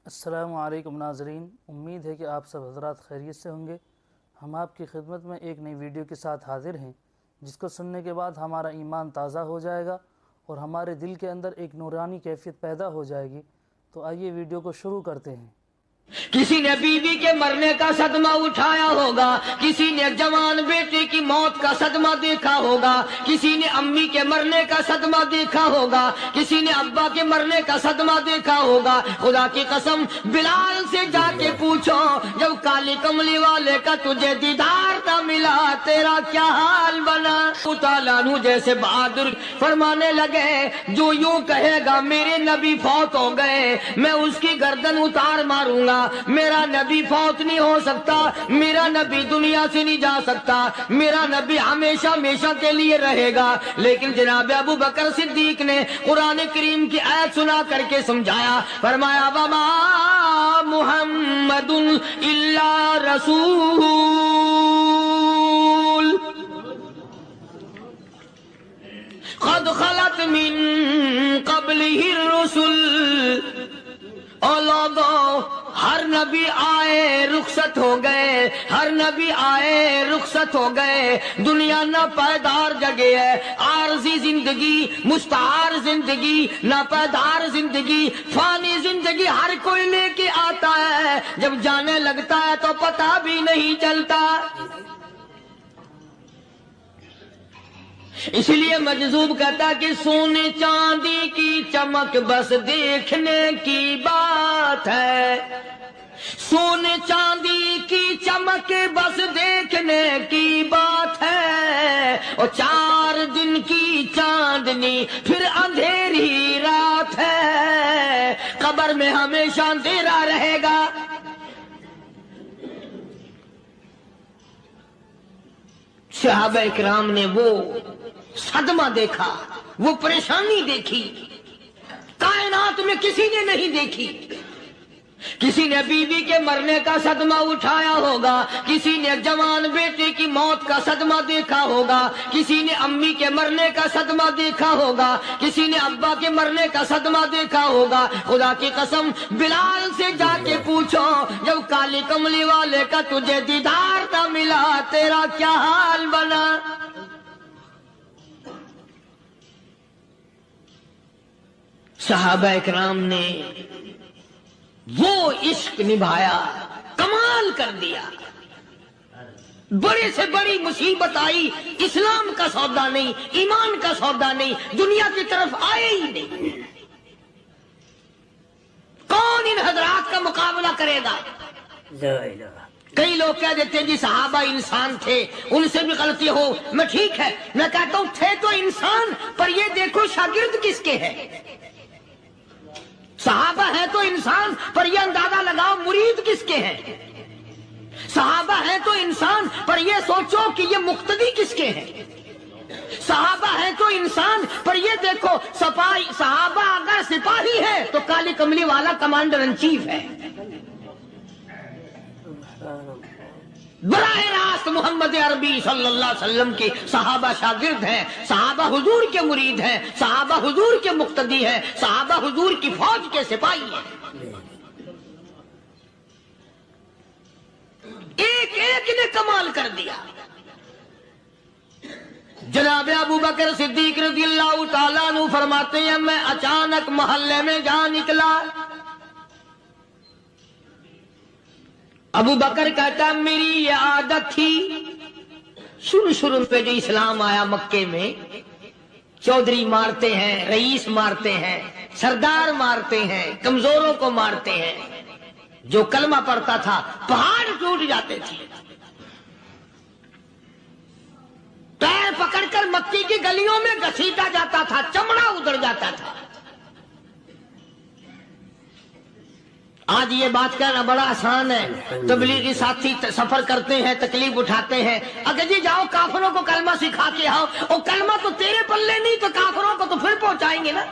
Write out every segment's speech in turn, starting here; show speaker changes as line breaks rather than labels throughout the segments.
السلام علیکم ناظرین، امید ہے کہ آپ سب حضرات خیریت سے ہوں گے۔ ہم آپ کی خدمت میں ایک نئی ویڈیو کے ساتھ حاضر ہیں، جس کو سننے کے بعد ہمارا ایمان تازہ ہو جائے گا اور ہمارے دل کے اندر ایک نورانی کیفیت پیدا ہو جائے گی۔ تو آئیے ویڈیو کو شروع کرتے ہیں۔
کسی نے بیوی کے مرنے کا صدمہ اٹھایا ہوگا، کسی نے جوان بیٹے کی موت کا صدمہ دیکھا ہوگا، کسی نے امی کے مرنے کا صدمہ دیکھا ہوگا، کسی نے ابا کے مرنے کا صدمہ دیکھا ہوگا۔ خدا کی قسم بلال سے جا کے پوچھو، جب کالی کملی والے کا تجھے دیدار نہ ملا تیرا کیا حال بنا؟ تعالیٰ عنہ جیسے بہادر فرمانے لگے، جو یوں کہے گا میرے نبی فوت ہو گئے، میں اس کی گردن اتار ماروں گا۔ میرا نبی فوت نہیں ہو سکتا، میرا نبی دنیا سے نہیں جا سکتا، میرا نبی ہمیشہ ہمیشہ کے لیے رہے گا۔ لیکن جناب ابو بکر صدیق نے قرآن کریم کی آیت سنا کر کے سمجھایا، فرمایا وما محمد الا رسول قد خلت من قبلہ الرسل۔ اور لوگوں، ہر نبی آئے رخصت ہو گئے، ہر نبی آئے رخصت ہو گئے۔ دنیا نہ پائیدار جگہ ہے، عارضی زندگی، مستعار زندگی، نہ پائیدار زندگی، فانی زندگی ہر کوئی لے کے آتا ہے، جب جانے لگتا ہے تو پتہ بھی نہیں چلتا۔ اس لیے مجذوب کہتا کہ سونے چاندی کی چمک بس دیکھنے کی بات ہے، سونے چاندی کی چمک بس دیکھنے کی بات ہے، اور 4 دن کی چاندنی پھر اندھیری رات ہے، قبر میں ہمیشہ اندھیرا رہے گا۔ صحابہ اکرام نے وہ صدمہ دیکھا، وہ پریشانی دیکھی، کائنات میں کسی نے نہیں دیکھی۔ کسی نے بیوی کے مرنے کا صدمہ اٹھایا ہوگا، کسی نے جوان بیٹے کی موت کا صدمہ دیکھا ہوگا، کسی نے امی کے مرنے کا صدمہ دیکھا ہوگا، کسی نے ابا کے مرنے کا صدمہ دیکھا ہوگا۔ خدا کی قسم بلال سے جا کے پوچھو، جب کالی کملی والے کا تجھے دیدار نہ ملا تیرا کیا حال بنا؟ صحابہ اکرام نے وہ عشق نبھایا، کمال کر دیا۔ بڑے سے بڑی مصیبت آئی، اسلام کا سودا نہیں، ایمان کا سودا نہیں، دنیا کی طرف آئے ہی نہیں۔ کون ان حضرات کا مقابلہ کرے گا؟ کئی لوگ کہہ دیتے ہیں جی صحابہ انسان تھے، ان سے بھی غلطی ہو، میں ٹھیک ہے، میں کہتا ہوں تھے تو انسان، پر یہ دیکھو شاگرد کس کے ہیں۔ صحابہ ہیں تو انسان، پر یہ اندازہ لگاؤ مرید کس کے ہیں۔ صحابہ ہیں تو انسان، پر یہ سوچو کہ یہ مقتدی کس کے ہیں۔ صحابہ ہیں تو انسان، پر یہ دیکھو صحابہ اگر سپاہی ہے تو کالی کملی والا کمانڈر ان چیف ہے۔ براہ راست محمد عربی صلی اللہ علیہ وسلم کے صحابہ شاگرد ہیں، صحابہ حضور کے مرید ہیں، صحابہ حضور کے مقتدی ہیں، صحابہ حضور کی فوج کے سپاہی ہیں۔ ایک ایک نے کمال کر دیا۔ جناب ابو بکر صدیق رضی اللہ تعالیٰ عنہ فرماتے ہیں، میں اچانک محلے میں جا نکلا۔ ابو بکر کہتا میری یہ عادت تھی، شروع پہ جو اسلام آیا مکے میں، چودھری مارتے ہیں، رئیس مارتے ہیں، سردار مارتے ہیں، کمزوروں کو مارتے ہیں۔ جو کلمہ پڑھتا تھا پہاڑ ٹوٹ جاتے تھے۔ پیر پکڑ کر مکی کی گلیوں میں گھسیٹا جاتا تھا، چمڑا ادھڑ جاتا تھا۔ آج یہ بات کہنا بڑا آسان ہے، تبلیغی ساتھی سفر کرتے ہیں، تکلیف اٹھاتے ہیں، اگر جی جاؤ کافروں کو کلمہ سکھا کے آؤ، اور کلمہ تو تیرے پلے نہیں تو کافروں کو تو پھر پہنچائیں گے نا۔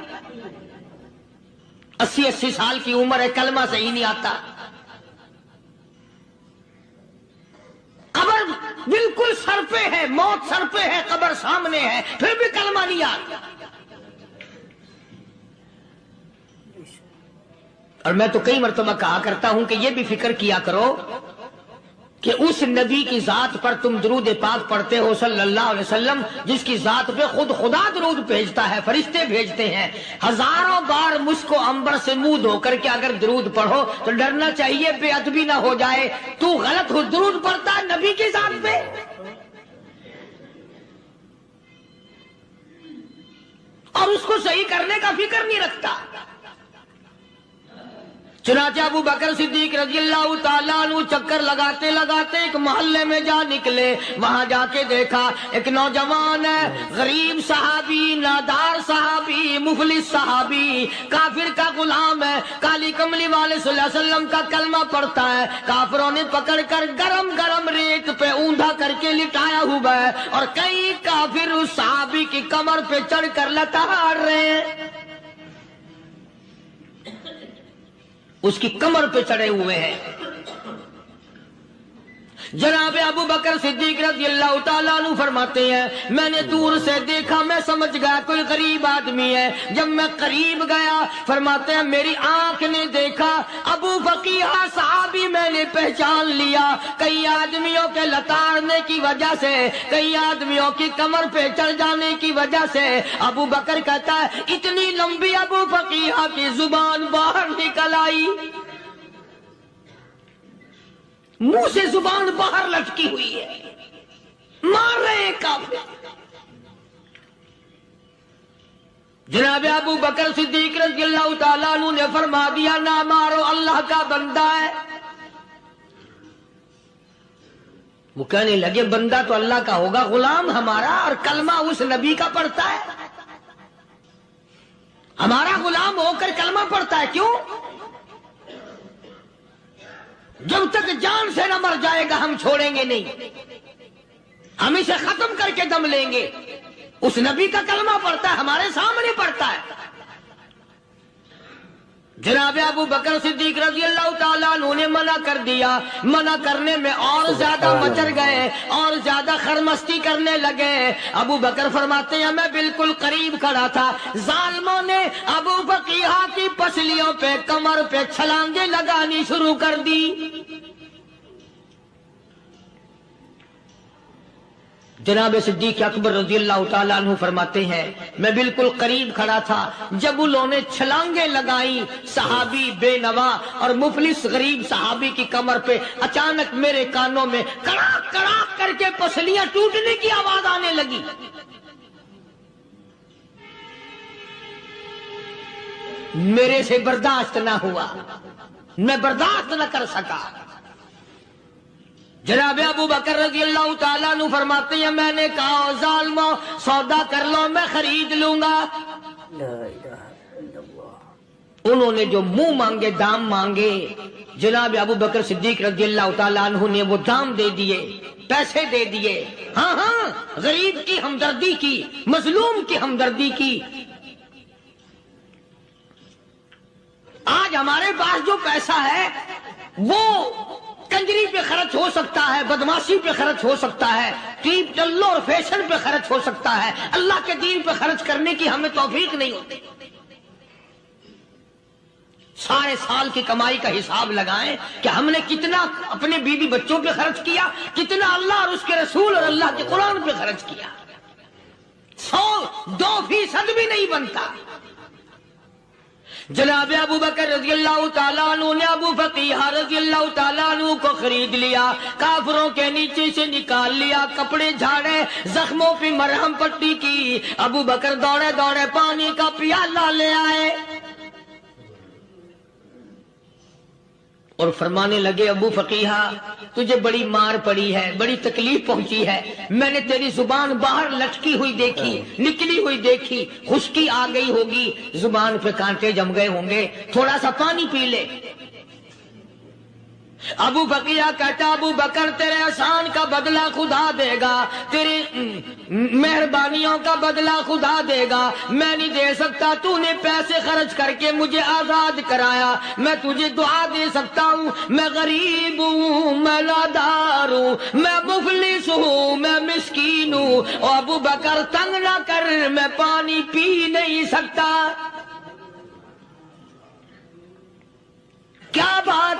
80 سال کی عمر ہے، کلمہ صحیح نہیں آتا۔ قبر بالکل سر پہ ہے، موت سر پہ ہے، قبر سامنے ہے، پھر بھی کلمہ نہیں آتا۔ اور میں تو کئی مرتبہ کہا کرتا ہوں کہ یہ بھی فکر کیا کرو کہ اس نبی کی ذات پر تم درود پاک پڑھتے ہو صلی اللہ علیہ وسلم، جس کی ذات پہ خود خدا درود بھیجتا ہے، فرشتے بھیجتے ہیں، ہزاروں بار مشک و عنبر سے منہ دھو کر کے اگر درود پڑھو تو ڈرنا چاہیے بے ادبی نہ ہو جائے، تو غلط ہو درود پڑھتا ہے نبی کی ذات پہ۔ اور اس کو صحیح کرنے کا فکر نہیں رکھتا۔ چنانچہ ابو بکر صدیق رضی اللہ تعالیٰ عنہ چکر لگاتے لگاتے ایک محلے میں جا نکلے، وہاں جا کے دیکھا ایک نوجوان ہے، غریب صحابی، نادار صحابی، مفلس صحابی، کافر کا غلام ہے، کالی کملی والے صلی اللہ علیہ وسلم کا کلمہ پڑھتا ہے، کافروں نے پکڑ کر گرم گرم ریت پہ اوندا کر کے لٹایا ہوا ہے، اور کئی کافر اس صحابی کی کمر پہ چڑھ کر لتاڑ رہے ہیں، اس کی کمر پہ چڑھے ہوئے ہیں۔ جناب ابو بکر صدیق رضی اللہ تعالیٰ عنہ فرماتے ہیں میں نے دور سے دیکھا، میں سمجھ گیا کوئی غریب آدمی ہے، جب میں قریب گیا فرماتے ہیں میری آنکھ نے دیکھا ابو فقیہ صحابی، میں نے پہچان لیا، کئی آدمیوں کے لتاڑنے کی وجہ سے، کئی آدمیوں کی کمر پہ چڑھ جانے کی وجہ سے ابو بکر کہتا ہے اتنی لمبی ابو فقیہ کی زبان باہر نکل آئی، منہ سے زبان باہر لٹکی ہوئی ہے، مار رہے ہیں کافر۔ جناب ابو بکر صدیق رضی اللہ تعالیٰ عنہ نے فرما دیا نہ مارو، اللہ کا بندہ ہے۔ وہ کہنے لگے بندہ تو اللہ کا ہوگا، غلام ہمارا، اور کلمہ اس نبی کا پڑھتا ہے، ہمارا غلام ہو کر کلمہ پڑھتا ہے، کیوں؟ جب تک جان سے نہ مر جائے گا ہم چھوڑیں گے نہیں، ہم اسے ختم کر کے دم لیں گے۔ اس نبی کا کلمہ پڑھتا ہے، ہمارے سامنے پڑھتا ہے۔ جناب ابو بکر صدیق رضی اللہ تعالیٰ عنہ نے منع کر دیا، منع کرنے میں اور زیادہ مچر گئے، اور زیادہ خرمستی کرنے لگے۔ ابو بکر فرماتے ہیں میں بالکل قریب کھڑا تھا، ظالموں نے ابو فقیہ کی پسلیوں پہ، کمر پہ چھلانگیں لگانی شروع کر دی۔ جناب صدیق اکبر رضی اللہ تعالیٰ عنہ فرماتے ہیں میں بالکل قریب کھڑا تھا، جب انہوں نے چھلانگیں لگائی صحابی بے نوا اور مفلس غریب صحابی کی کمر پہ، اچانک میرے کانوں میں کڑاک کڑاک کر کے پسلیاں ٹوٹنے کی آواز آنے لگی۔ میرے سے برداشت نہ ہوا، میں برداشت نہ کر سکا۔ جناب ابو بکر رضی اللہ تعالیٰ عنہ فرماتے ہیں میں نے کہا ظالمو سودا کر لو، میں خرید لوں گا۔ انہوں نے جو منہ مانگے، دام مانگے، جناب ابو بکر صدیق رضی اللہ تعالیٰ عنہ نے وہ دام دے دیے، پیسے دے دیے۔ ہاں ہاں، غریب کی ہمدردی کی، مظلوم کی ہمدردی کی۔ آج ہمارے پاس جو پیسہ ہے وہ کنجری پہ خرچ ہو سکتا ہے، بدماشی پہ خرچ ہو سکتا ہے، ٹیپ ٹلو اور فیشن پہ خرچ ہو سکتا ہے، اللہ کے دین پہ خرچ کرنے کی ہمیں توفیق نہیں ہوتی۔ سارے سال کی کمائی کا حساب لگائیں کہ ہم نے کتنا اپنے بیوی بچوں پہ خرچ کیا، کتنا اللہ اور اس کے رسول اور اللہ کے قرآن پہ خرچ کیا، 100-2% بھی نہیں بنتا۔ جناب ابو بکر رضی اللہ تعالیٰ عنہ نے ابو فقیہ رضی اللہ تعالیٰ عنہ کو خرید لیا، کافروں کے نیچے سے نکال لیا، کپڑے جھاڑے، زخموں پہ مرہم پٹی کی۔ ابو بکر دوڑے دوڑے پانی کا پیالہ لے آئے اور فرمانے لگے ابو فقیہ تجھے بڑی مار پڑی ہے، بڑی تکلیف پہنچی ہے، میں نے تیری زبان باہر لٹکی ہوئی دیکھی، نکلی ہوئی دیکھی، خشکی آ گئی ہوگی، زبان پہ کانٹے جم گئے ہوں گے، تھوڑا سا پانی پی لے۔ ابو فقیہ کہتا ابو بکر تیرے احسان کا بدلہ خدا دے گا، تیری مہربانیوں کا بدلہ خدا دے گا، میں نہیں دے سکتا، تو نے پیسے خرچ کر کے مجھے آزاد کرایا، میں تجھے دعا دے سکتا ہوں، میں غریب ہوں، میں نادار ہوں، میں مفلس ہوں، میں مسکین ہوں، اور ابو بکر تنگ نہ کر، میں پانی پی نہیں سکتا۔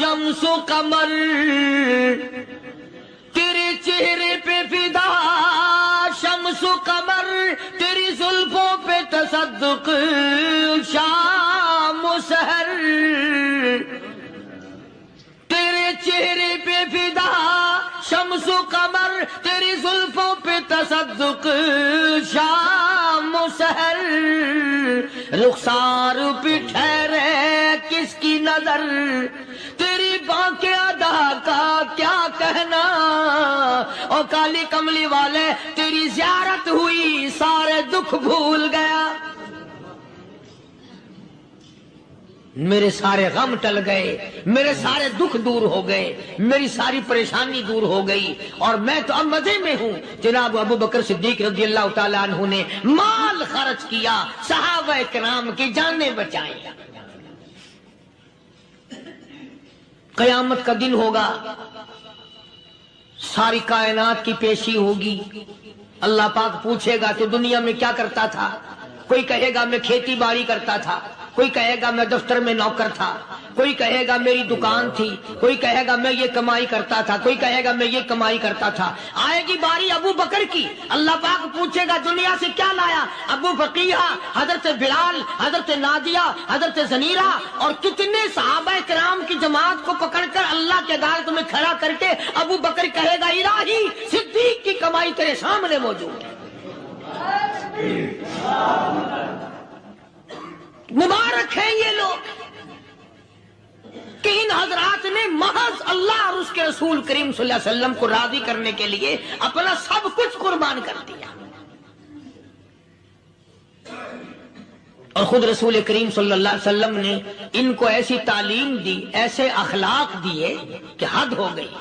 شمس و قمر تیرے چہرے پہ فدا، شمس و قمر تیری زلفوں پہ تصدق، شام و سحر تیرے چہرے پہ فدا، شمس و قمر تیری زلفوں پہ تصدق، شام و سحر رخسار پہ ٹھہرے کس کی نظر، تیری بانکے ادا کا کیا کہنا، اور کالی کملی والے تیری زیارت ہوئی سارے دکھ بھول گیا، میرے سارے غم ٹل گئے، میرے سارے دکھ دور ہو گئے، میری ساری پریشانی دور ہو گئی، اور میں تو اب مزے میں ہوں۔ جناب ابو بکر صدیق رضی اللہ تعالیٰ عنہ نے مال خرچ کیا، صحابہ کرام کی جانیں بچائیں۔ قیامت کا دن ہوگا، ساری کائنات کی پیشی ہوگی، اللہ پاک پوچھے گا کہ دنیا میں کیا کرتا تھا؟ کوئی کہے گا میں کھیتی باڑی کرتا تھا، کوئی کہے گا میں دفتر میں نوکر تھا، کوئی کہے گا میری دکان تھی، کوئی کہے گا میں یہ کمائی کرتا تھا، کوئی کہے گا میں یہ کمائی کرتا تھا۔ آئے گی باری ابو بکر کی، اللہ پاک پوچھے گا دنیا سے کیا لایا؟ ابو بقیہ، حضرت بلال، حضرت نادیہ، حضرت زنیرہ اور کتنے صحابہ کرام کی جماعت کو پکڑ کر اللہ کے عدالت میں کھڑا کر کے ابو بکر کہے گا الہی صدیق کی کمائی تیرے سامنے موجود ہے۔ مبارک ہیں یہ لوگ کہ ان حضرات نے محض اللہ اور اس کے رسول کریم صلی اللہ علیہ وسلم کو راضی کرنے کے لیے اپنا سب کچھ قربان کر دیا، اور خود رسول کریم صلی اللہ علیہ وسلم نے ان کو ایسی تعلیم دی، ایسے اخلاق دیے کہ حد ہو گئی۔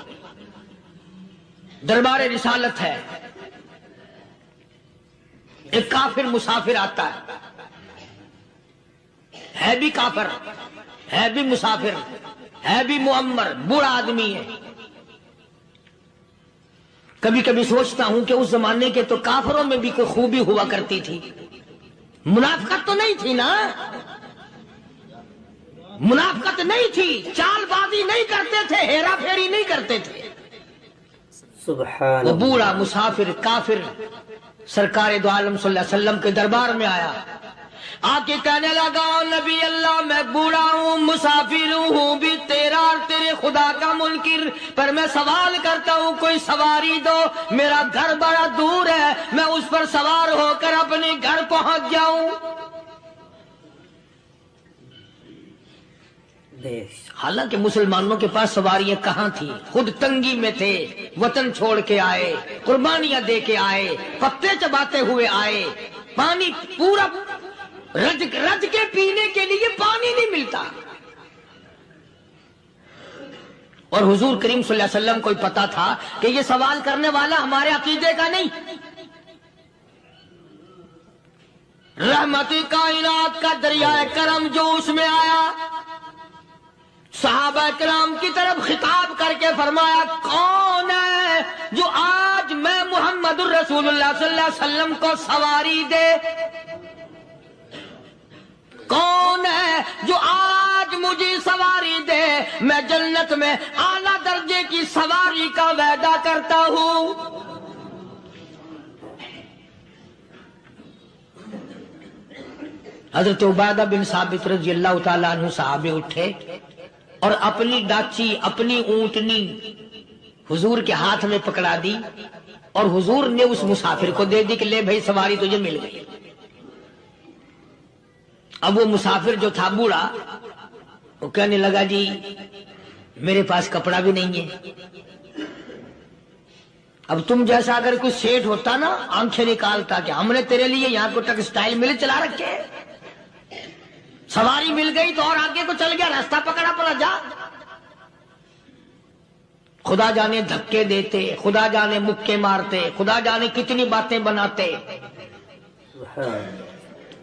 دربار رسالت ہے، ایک کافر مسافر آتا ہے بھی کافر، ہے بھی مسافر، ہے بھی معمر، بوڑھا آدمی ہے۔ کبھی کبھی سوچتا ہوں کہ اس زمانے کے تو کافروں میں بھی کوئی خوبی ہوا کرتی تھی، منافقت تو نہیں تھی نا، منافقت نہیں تھی، چال بازی نہیں کرتے تھے، ہیرا پھیری نہیں کرتے تھے۔
سبحان
وہ بوڑھا مسافر کافر سرکار دو عالم صلی اللہ علیہ وسلم کے دربار میں آیا، آ کے کہنے لگا نبی اللہ میں بوڑھا ہوں، مسافر ہوں بھی تیرا اور تیرے خدا کا منکر، پر میں سوال کرتا ہوں کوئی سواری دو، میرا گھر بڑا دور ہے، میں اس پر سوار ہو کر اپنے گھر پہنچ جاؤں۔ حالانکہ مسلمانوں کے پاس سواریاں کہاں تھی، خود تنگی میں تھے، وطن چھوڑ کے آئے، قربانیاں دے کے آئے، پتے چباتے ہوئے آئے، پانی پورا رج کے پینے کے لیے پانی نہیں ملتا، اور حضور کریم صلی اللہ علیہ وسلم کو پتا تھا کہ یہ سوال کرنے والا ہمارے عقیدے کا نہیں، رحمت کائنات کا دریائے کرم جوش میں آیا، صحابہ کرام کی طرف خطاب کر کے فرمایا کون ہے جو آج میں محمد الرسول اللہ صلی اللہ علیہ وسلم کو سواری دے، کون ہے جو آج مجھے سواری دے، میں جنت میں اعلیٰ درجے کی سواری کا وعدہ کرتا ہوں۔ حضرت عبادہ بن ثابت رضی اللہ تعالیٰ عنہ صحابے اٹھے اور اپنی ڈاچی، اپنی اونٹنی حضور کے ہاتھ میں پکڑا دی، اور حضور نے اس مسافر کو دے دی کہ لے بھائی سواری تجھے مل گئی۔ اب وہ مسافر جو تھا بوڑھا، وہ کہنے لگا جی میرے پاس کپڑا بھی نہیں ہے، اب تم جیسا اگر کوئی سیٹ ہوتا نا آنکھیں نکالتا کہ ہم نے تیرے لیے یہاں کو ٹیکسٹائل مل چلا رکھے، سواری مل گئی تو اور آگے کو چل گیا، راستہ پکڑا پڑا جا۔ خدا جانے دھکے دیتے، خدا جانے مکے مارتے، خدا جانے کتنی باتیں بناتے۔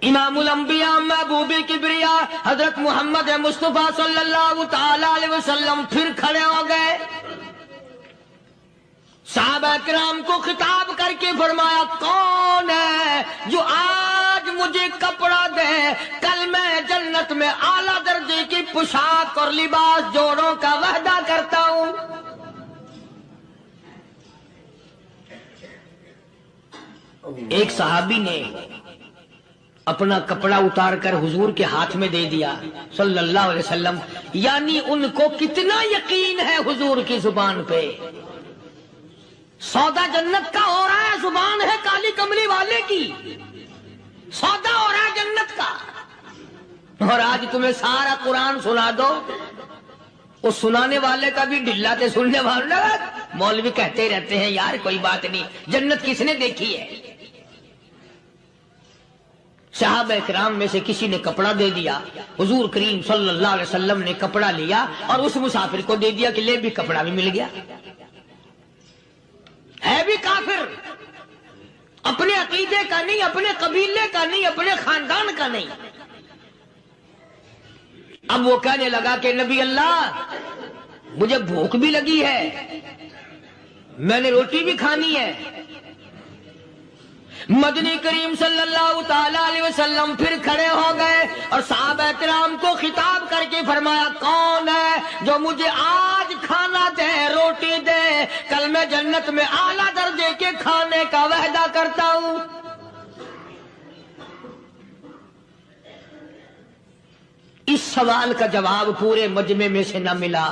امام الانبیاء محبوب کبریا حضرت محمد مصطفیٰ صلی اللہ تعالی علیہ وسلم پھر کھڑے ہو گئے، صحابہ کرام کو خطاب کر کے فرمایا کون ہے جو آج مجھے کپڑا دے، کل میں جنت میں اعلیٰ درجے کی پوشاک اور لباس جوڑوں کا وہ ایک صحابی نے اپنا کپڑا اتار کر حضور کے ہاتھ میں دے دیا صلی اللہ علیہ وسلم، یعنی ان کو کتنا یقین ہے حضور کی زبان پہ. سودا جنت کا ہو رہا ہے، زبان ہے کالی کملی والے کی، سودا ہو رہا ہے جنت کا. اور آج تمہیں سارا قرآن سنا دو، وہ سنانے والے کا بھی ڈھلا تھے، سننے والے مولوی کہتے رہتے ہیں یار کوئی بات نہیں، جنت کس نے دیکھی ہے. صحابہ کرام میں سے کسی نے کپڑا دے دیا، حضور کریم صلی اللہ علیہ وسلم نے کپڑا لیا اور اس مسافر کو دے دیا کہ لے بھی کپڑا بھی مل گیا. ہے بھی کافر، اپنے عقیدے کا نہیں، اپنے قبیلے کا نہیں، اپنے خاندان کا نہیں. اب وہ کہنے لگا کہ نبی اللہ مجھے بھوک بھی لگی ہے، میں نے روٹی بھی کھانی ہے. مدنی کریم صلی اللہ تعالی علیہ وسلم پھر کھڑے ہو گئے اور صحابہ کرام کو خطاب کر کے فرمایا کون ہے جو مجھے آج کھانا دے، روٹی دے، کل میں جنت میں اعلیٰ درجے کے کھانے کا وعدہ کرتا ہوں. اس سوال کا جواب پورے مجمع میں سے نہ ملا.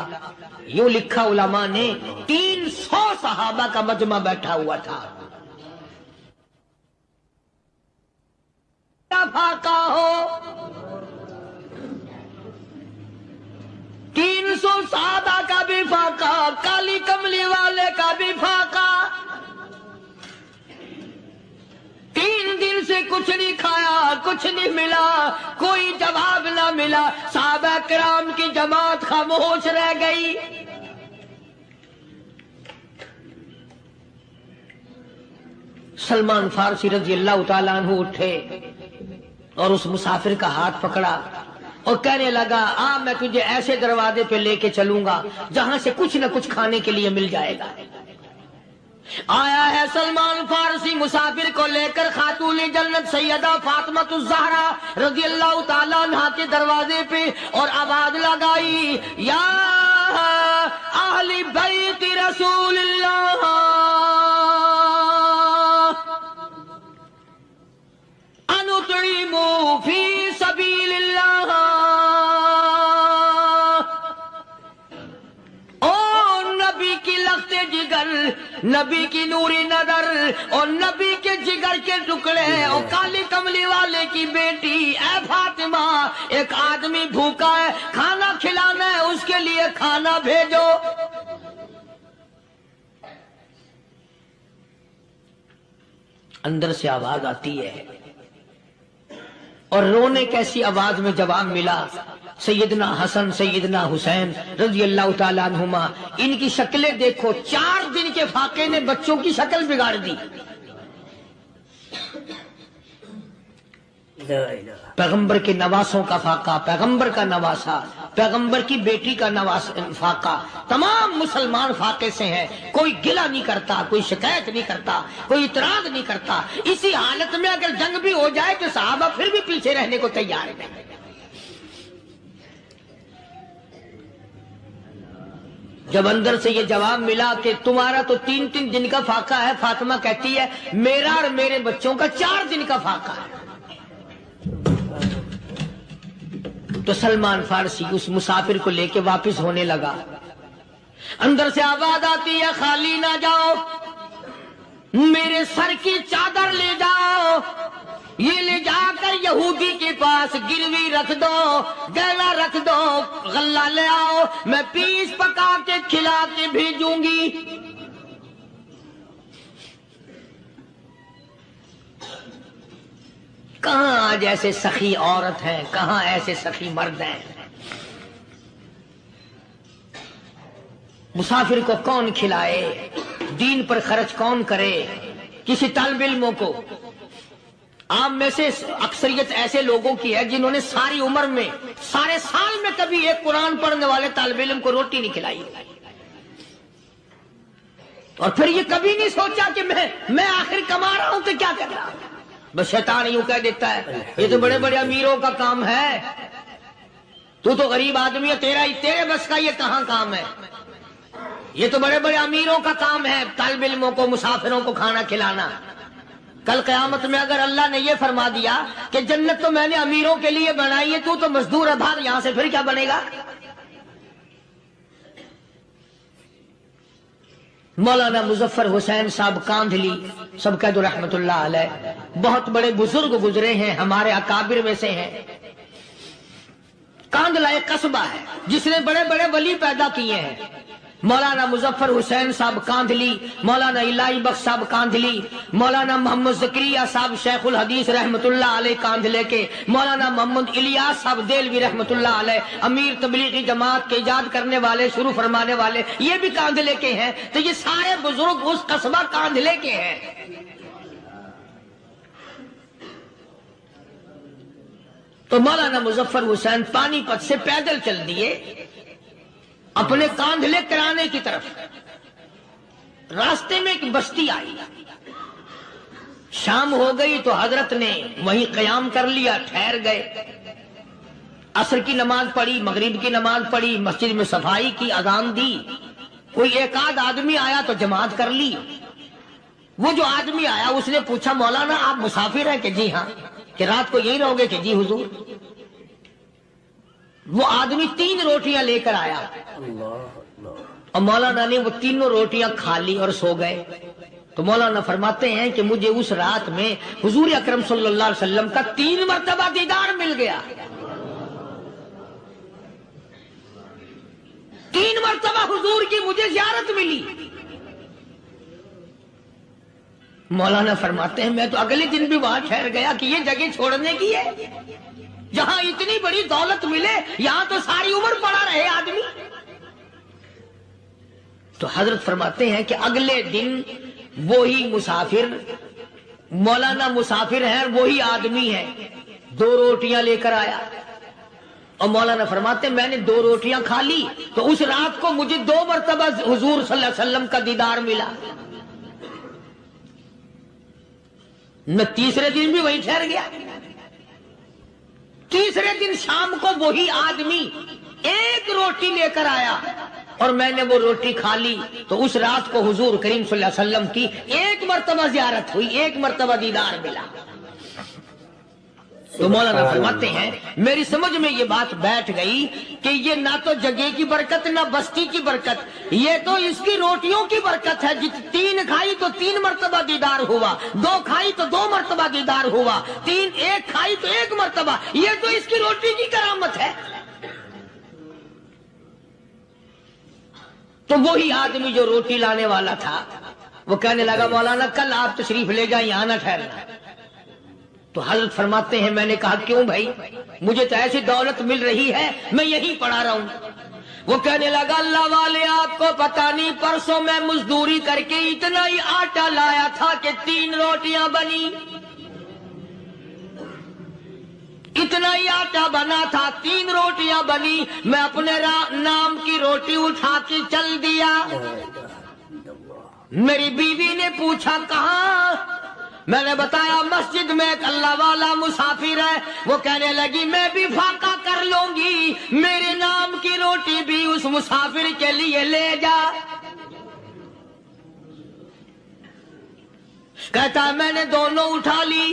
یوں لکھا علماء نے 300 صحابہ کا مجمع بیٹھا ہوا تھا. فاقہ ہو 300 صحابہ کا بھی فاقہ، کالی کملی والے کا بھی فاقہ. 3 دن سے کچھ نہیں کھایا، کچھ نہیں ملا، کوئی جواب نہ ملا. صحابہ کرام کی جماعت خاموش رہ گئی. سلمان فارسی رضی اللہ تعالیٰ عنہ اٹھے اور اس مسافر کا ہاتھ پکڑا اور کہنے لگا میں تجھے ایسے دروازے پہ لے کے چلوں گا جہاں سے کچھ نہ کچھ کھانے کے لیے مل جائے گا. آیا ہے سلمان فارسی مسافر کو لے کر خاتون جنت سیدہ فاطمہ الزہرا رضی اللہ تعالیٰ عنہا کے دروازے پہ اور آواز لگائی یا اہل بیت رسول اللہ انطعموا فی سبیل اللہ. نبی کی لخت جگر، نبی کی نوری نظر اور نبی کے جگر کے ٹکڑے اور کالی کملی والے کی بیٹی اے فاطمہ، ایک آدمی بھوکا ہے، کھانا کھلانا ہے، اس کے لیے کھانا بھیجو. اندر سے آواز آتی ہے اور رونے کیسی آواز میں جواب ملا. سیدنا حسن سیدنا حسین رضی اللہ تعالیٰ عنہما، ان کی شکلیں دیکھو، 4 دن کے فاقے نے بچوں کی شکل بگاڑ دی. پیغمبر کے نواسوں کا فاقہ، پیغمبر کا نواسا، پیغمبر کی بیٹی کا فاقہ، تمام مسلمان فاقے سے ہیں. کوئی گلہ نہیں کرتا، کوئی شکایت نہیں کرتا، کوئی اعتراض نہیں کرتا. اسی حالت میں اگر جنگ بھی ہو جائے تو صحابہ پھر بھی پیچھے رہنے کو تیار ہیں. جب اندر سے یہ جواب ملا کہ تمہارا تو 3 دن کا فاقہ ہے، فاطمہ کہتی ہے میرا اور میرے بچوں کا 4 دن کا فاقہ ہے. تو سلمان فارسی اس مسافر کو لے کے واپس ہونے لگا. اندر سے آواز آتی ہے خالی نہ جاؤ، میرے سر کی چادر لے جاؤ، یہ لے جا کر یہودی کے پاس گروی رکھ دو، گہنا رکھ دو، غلہ لے آؤ، میں پیس پکا کے کھلا کے بھیجوں گی. کہاں آج ایسے سخی عورت ہیں، کہاں ایسے سخی مرد ہیں. مسافر کو کون کھلائے، دین پر خرچ کون کرے. کسی طالب علموں کو، آپ میں سے اکثریت ایسے لوگوں کی ہے جنہوں نے ساری عمر میں، سارے سال میں کبھی ایک قرآن پڑھنے والے طالب علم کو روٹی نہیں کھلائی، اور پھر یہ کبھی نہیں سوچا کہ میں آخر کما رہا ہوں تو کیا کر رہا ہوں. بس شیطان یوں کہہ دیتا ہے یہ تو بڑے بڑے امیروں کا کام ہے، تو غریب آدمی ہے، تیرے بس کا یہ کہاں کام ہے. یہ تو بڑے بڑے امیروں کا کام ہے طالب علموں کو، مسافروں کو کھانا کھلانا. کل قیامت میں اگر اللہ نے یہ فرما دیا کہ جنت تو میں نے امیروں کے لیے بنائی ہے، تو مزدور ہے، بھاگ یہاں سے، پھر کیا بنے گا؟ مولانا مظفر حسین صاحب کاندھلی، سب کہہ دو رحمت اللہ علیہ، بہت بڑے بزرگ گزرے ہیں، ہمارے اکابر میں سے ہیں۔ کاندھلا ایک قصبہ ہے جس نے بڑے بڑے ولی پیدا کیے ہیں۔ مولانا مظفر حسین صاحب کاندھلی، مولانا الہی بخش صاحب کاندھلی، مولانا محمد زکریا صاحب شیخ الحدیث رحمت اللہ علیہ کاندھلے کے، مولانا محمد الیاس صاحب دہلوی رحمت اللہ علیہ امیر تبلیغی جماعت کے ایجاد کرنے والے، شروع فرمانے والے، یہ بھی کاندھلے کے ہیں۔ تو یہ سارے بزرگ اس قصبہ کاندھلے کے ہیں۔ تو مولانا مظفر حسین پانی پت سے پیدل چل دیے اپنے کاندھلے کرانے کی طرف۔ راستے میں ایک بستی آئی، شام ہو گئی تو حضرت نے وہیں قیام کر لیا، ٹھہر گئے، عصر کی نماز پڑھی، مغرب کی نماز پڑھی، مسجد میں صفائی کی، اذان دی، کوئی ایک آدھ آدمی آیا تو جماعت کر لی۔ وہ جو آدمی آیا اس نے پوچھا مولانا آپ مسافر ہیں؟ کہ جی ہاں۔ کہ رات کو یہیں رہو گے؟ کہ جی حضور۔ وہ آدمی 3 روٹیاں لے کر آیا اور مولانا نے وہ تینوں روٹیاں کھا لی اور سو گئے۔ تو مولانا فرماتے ہیں کہ مجھے اس رات میں حضور اکرم صلی اللہ علیہ وسلم کا 3 مرتبہ دیدار مل گیا۔ 3 مرتبہ حضور کی مجھے زیارت ملی۔ مولانا فرماتے ہیں میں تو اگلے دن بھی وہاں ٹھہر گیا کہ یہ جگہ چھوڑنے کی ہے، جہاں اتنی بڑی دولت ملے یہاں تو ساری عمر پڑا رہے آدمی۔ تو حضرت فرماتے ہیں کہ اگلے دن وہی مسافر، مولانا مسافر ہیں، وہی آدمی ہے، 2 روٹیاں لے کر آیا اور مولانا فرماتے ہیں میں نے 2 روٹیاں کھا لی تو اس رات کو مجھے 2 مرتبہ حضور صلی اللہ علیہ وسلم کا دیدار ملا۔ میں تیسرے دن بھی وہیں ٹھہر گیا۔ تیسرے دن شام کو وہی آدمی 1 روٹی لے کر آیا اور میں نے وہ روٹی کھا لی تو اس رات کو حضور کریم صلی اللہ علیہ وسلم کی 1 مرتبہ زیارت ہوئی، 1 مرتبہ دیدار ملا۔ تو مولانا فرماتے ہیں میری سمجھ میں یہ بات بیٹھ گئی کہ یہ نہ تو جگہ کی برکت نہ بستی کی برکت، یہ تو اس کی روٹیوں کی برکت ہے۔ 3 کھائی تو 3 مرتبہ دیدار ہوا، 2 کھائی تو 2 مرتبہ دیدار ہوا، 1 کھائی تو 1 مرتبہ، یہ تو اس کی روٹی کی کرامت ہے۔ تو وہی آدمی جو روٹی لانے والا تھا وہ کہنے لگا مولانا کل آپ تشریف لے جائیں، یہاں نہ ٹھہرنا۔ تو حضرت فرماتے ہیں میں نے کہا کیوں بھائی، مجھے تو ایسی دولت مل رہی ہے میں یہیں پڑا رہا ہوں۔ وہ کہنے لگا اللہ والے آپ کو پتہ نہیں، پرسوں میں مزدوری کر کے اتنا ہی آٹا لایا تھا کہ 3 روٹیاں بنی، اتنا ہی آٹا بنا تھا، 3 روٹیاں بنی، میں اپنے نام کی روٹی اٹھا کے چل دیا۔ میری بیوی نے پوچھا کہاں؟ میں نے بتایا مسجد میں ایک اللہ والا مسافر ہے۔ وہ کہنے لگی میں بھی فاقہ کر لوں گی، میرے نام کی روٹی بھی اس مسافر کے لیے لے جا۔ کہتا ہے میں نے دونوں اٹھا لی،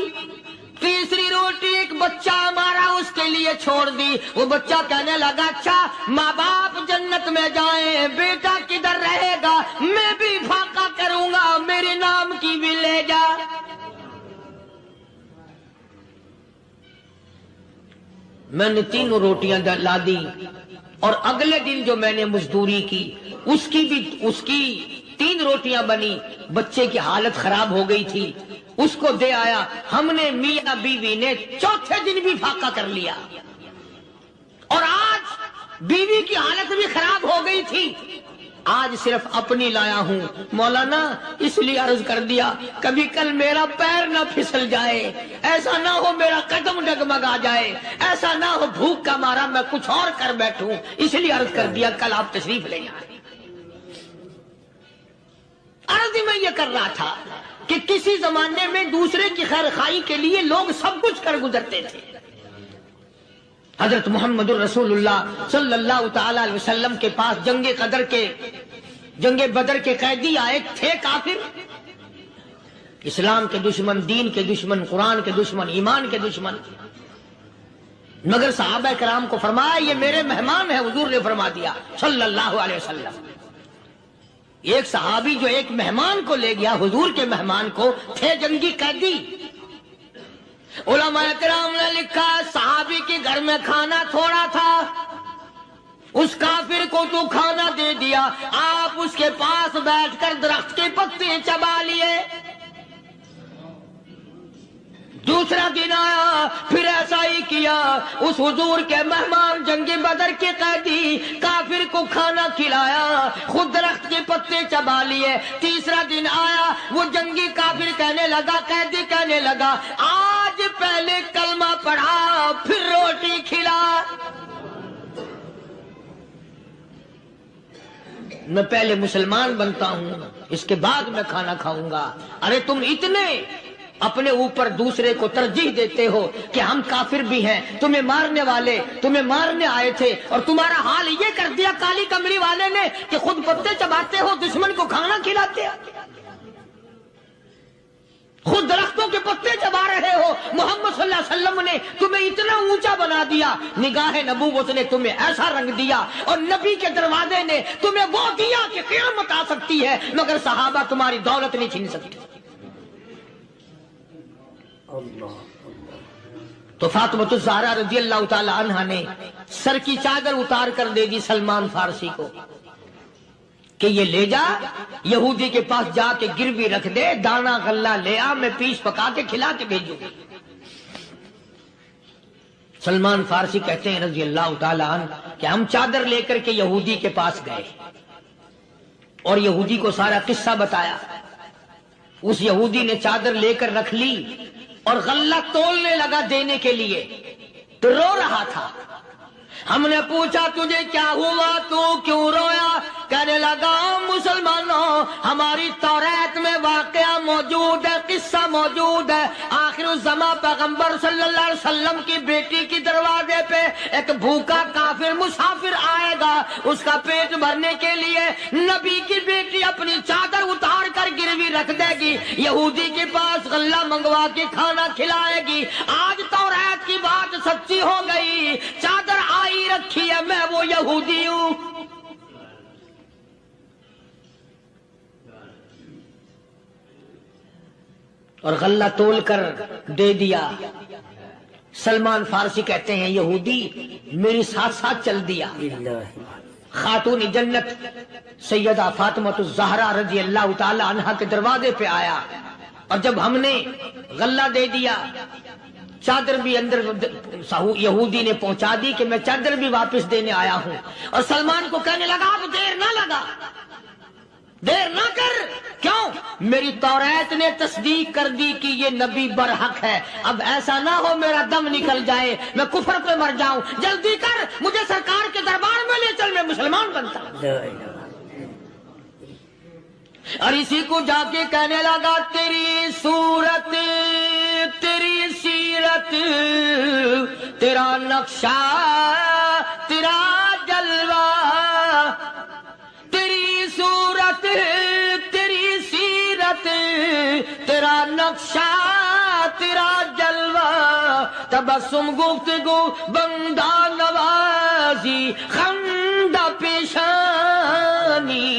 تیسری روٹی ایک بچہ ہمارا اس کے لیے چھوڑ دی۔ وہ بچہ کہنے لگا اچھا ماں باپ جنت میں جائیں، بیٹا کدھر رہے گا، میں بھی فاقہ کروں گا، میرے نام کی بھی لے جا۔ میں نے 3 روٹیاں لا دی اور اگلے دن جو میں نے مزدوری کی اس کی 3 روٹیاں بنی، بچے کی حالت خراب ہو گئی تھی، اس کو دے آیا۔ ہم نے میاں بیوی نے چوتھے دن بھی فاقہ کر لیا اور آج بیوی کی حالت بھی خراب ہو گئی تھی، آج صرف اپنی لایا ہوں۔ مولانا اس لیے عرض کر دیا کبھی کل میرا پیر نہ پھسل جائے، ایسا نہ ہو میرا قدم ڈگمگا جائے، ایسا نہ ہو بھوک کا مارا میں کچھ اور کر بیٹھوں، اس لیے عرض کر دیا کل آپ تشریف لے جائیں۔ عرض میں یہ کر رہا تھا کہ کسی زمانے میں دوسرے کی خیر خواہی کے لیے لوگ سب کچھ کر گزرتے تھے۔ حضرت محمد الرسول اللہ صلی اللہ تعالی علیہ وسلم کے پاس جنگ بدر کے قیدی آئے تھے کافر، اسلام کے دشمن، دین کے دشمن، قرآن کے دشمن، ایمان کے دشمن. مگر صحابہ کرام کو فرمایا یہ میرے مہمان ہیں. حضور نے فرما دیا صلی اللہ علیہ وسلم. ایک صحابی جو ایک مہمان کو لے گیا، حضور کے مہمان کو، تھے جنگی قیدی. علماء کرام نے لکھا صحابی کے گھر میں کھانا تھوڑا تھا، اس کافر کو تو کھانا دے دیا، آپ اس کے پاس بیٹھ کر درخت کے پتے چبا لیے. دوسرا دن آیا، پھر ایسا ہی کیا. اس حضور کے مہمان جنگ بدر کے قیدی کافر کو کھانا کھلایا، خود درخت کے پتے چبا لیے. تیسرا دن آیا، وہ جنگی کافر کہنے لگا، قیدی کہنے لگا آج پہلے کلمہ پڑھا پھر روٹی کھلا. میں پہلے مسلمان بنتا ہوں، اس کے بعد میں کھانا کھاؤں گا. ارے تم اتنے اپنے اوپر دوسرے کو ترجیح دیتے ہو کہ ہم کافر بھی ہیں، تمہیں مارنے والے تمہیں مارنے آئے تھے، اور تمہارا حال یہ کر دیا کالی کمری والے نے کہ خود پتے چباتے ہو، دشمن کو کھانا کھلاتے ہو، خود درختوں کے پتے چبا رہے ہو. محمد صلی اللہ علیہ وسلم نے تمہیں اتنا اونچا بنا دیا، نگاہ نبوت نے تمہیں ایسا رنگ دیا، اور نبی کے دروازے نے تمہیں وہ دیا کہ قیامت آ سکتی ہے مگر صحابہ تمہاری دولت نہیں چھین سکتے. تو فاطمۃ الزہرا رضی اللہ تعالی عنہا نے سر کی چادر اتار کر دے دی سلمان فارسی کو کہ یہ لے جا، یہودی کے پاس جا کے گروی رکھ دے، دانا غلہ لے آ، میں پیس پکا کے کھلا کے بھیجوں. سلمان فارسی کہتے ہیں رضی اللہ تعالی عنہ کہ ہم چادر لے کر کے یہودی کے پاس گئے اور یہودی کو سارا قصہ بتایا. اس یہودی نے چادر لے کر رکھ لی اور غلہ تولنے لگا دینے کے لیے، تو رو رہا تھا. ہم نے پوچھا تجھے کیا ہوا، تو کیوں رویا؟ کہنے لگا مسلمانوں ہماری توریت میں واقعہ موجود ہے، قصہ موجود ہے. آخر الزمان پیغمبر صلی اللہ علیہ وسلم کی بیٹی کی دروازے پہ ایک بھوکا کافر مسافر آئے گا، اس کا پیٹ بھرنے کے لیے نبی کی بیٹی اپنی چادر اتار کر گروی رکھ دے گی، یہودی کے پاس غلہ منگوا کے کھانا کھلائے گی. آج توریت کی بات سچی ہو گئی، چادر آئی رکھی ہے، میں وہ یہودی ہوں. اور غلہ تول کر دے دیا. سلمان فارسی کہتے ہیں یہودی میری ساتھ ساتھ چل دیا. خاتون جنت سیدہ فاطمۃ الزہرا رضی اللہ تعالی عنہا کے دروازے پہ آیا، اور جب ہم نے غلہ دے دیا، چادر بھی اندر یہودی نے پہنچا دی کہ میں چادر بھی واپس دینے آیا ہوں. اور سلمان کو کہنے لگا اب دیر نہ لگا، دیر نہ کر. کیوں؟ میری توریت نے تصدیق کر دی کہ یہ نبی برحق ہے. اب ایسا نہ ہو میرا دم نکل جائے، میں کفر پہ مر جاؤں. جلدی کر، مجھے سرکار کے دربار میں لے چل، میں مسلمان بنتا ہوں. اور اسی کو جا کے کہنے لگا تیری صورت، تیری سیرت، تیرا نقشہ، تیرا جلوہ، تیری صورت، تیری سیرت، تیرا نقشہ، تیرا جلوہ، تبسم گفتگو بندہ نوازی خندہ پیشانی.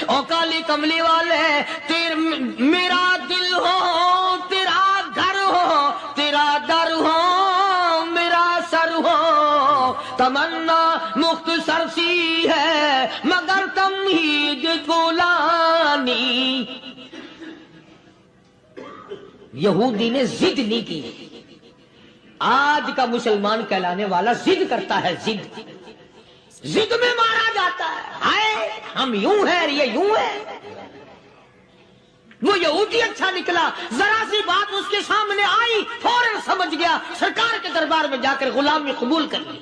او کالی کملی والے میرا دل ہو، تیرا گھر ہو، تیرا در ہو، میرا سر ہو. تمنا مختصر سی ہے مگر تمہید گولانی. یہودی نے ضد نہیں کی. آج کا مسلمان کہلانے والا ضد کرتا ہے، ضد ضد میں مارا جاتا ہے. ہائے ہم یوں ہیں، یہ یوں ہے. وہ یہودی اچھا نکلا، ذرا سی بات اس کے سامنے آئی فوراً سمجھ گیا، سرکار کے دربار میں جا کر غلامی قبول کر لی.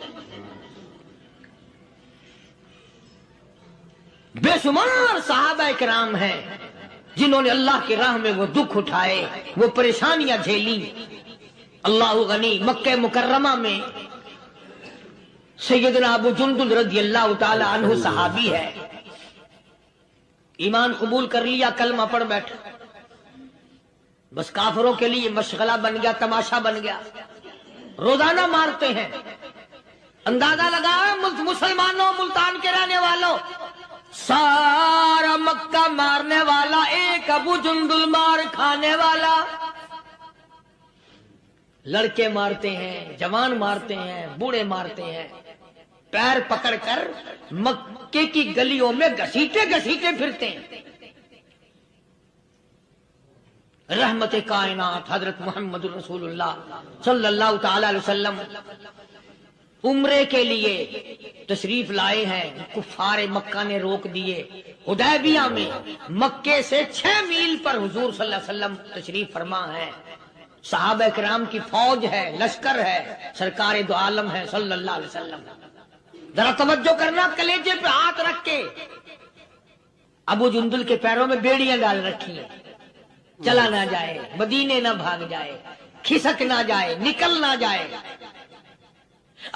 بے شمار صحابہ کرام ہیں جنہوں نے اللہ کی راہ میں وہ دکھ اٹھائے، وہ پریشانیاں جھیلی. اللہ غنی مکہ مکرمہ میں سیدنا ابو جندل رضی اللہ تعالی عنہ صحابی ہے، ایمان قبول کر لیا، کلمہ پڑھ بیٹھا. بس کافروں کے لیے مشغلہ بن گیا، تماشا بن گیا، روزانہ مارتے ہیں۔ اندازہ لگا مسلمانوں، ملتان کے رہنے والوں، سارا مکہ مارنے والا ایک ابو جندل مار کھانے والا۔ لڑکے مارتے ہیں، جوان مارتے ہیں، بوڑھے مارتے ہیں، پیر پکڑ کر مکے کی گلیوں میں گھسیٹے گھسیٹے پھرتے ہیں۔ رحمت کائنات حضرت محمد رسول اللہ صلی اللہ تعالی علیہ وسلم عمرے کے لیے تشریف لائے ہیں، کفار مکہ نے روک دیے۔ حدیبیہ میں مکے سے 6 میل پر حضور صلی اللہ علیہ وسلم تشریف فرما ہے، صحابہ کرام کی فوج ہے، لشکر ہے، سرکار دو عالم ہے صلی اللہ علیہ وسلم۔ ذرا توجہ کرنا، کلیجے پہ ہاتھ رکھ کے ابو جندل کے پیروں میں بیڑیاں ڈال رکھی ہیں، چلا نہ جائے، مدینے نہ بھاگ جائے، کھسک نہ جائے، نکل نہ جائے۔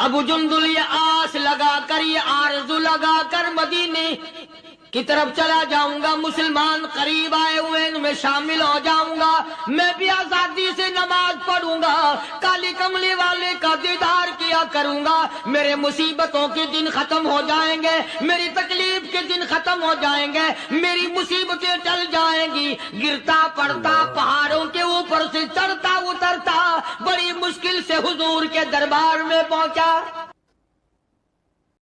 ابو جندل یہ آس لگا کر، یہ آرزو لگا کر مدینے کی طرف چلا جاؤں گا، مسلمان قریب آئے ہوئے ان میں شامل ہو جاؤں گا، میں بھی آزادی سے نماز پڑھوں گا، کالی کملی والے کا دیدار کیا کروں گا، میرے مصیبتوں کے دن ختم ہو جائیں گے، میری تکلیف کے دن ختم ہو جائیں گے، میری مصیبتیں ٹل جائیں گی۔ گرتا پڑتا پہاڑوں کے اوپر سے چڑھتا اترتا بڑی مشکل سے حضور کے دربار میں پہنچا۔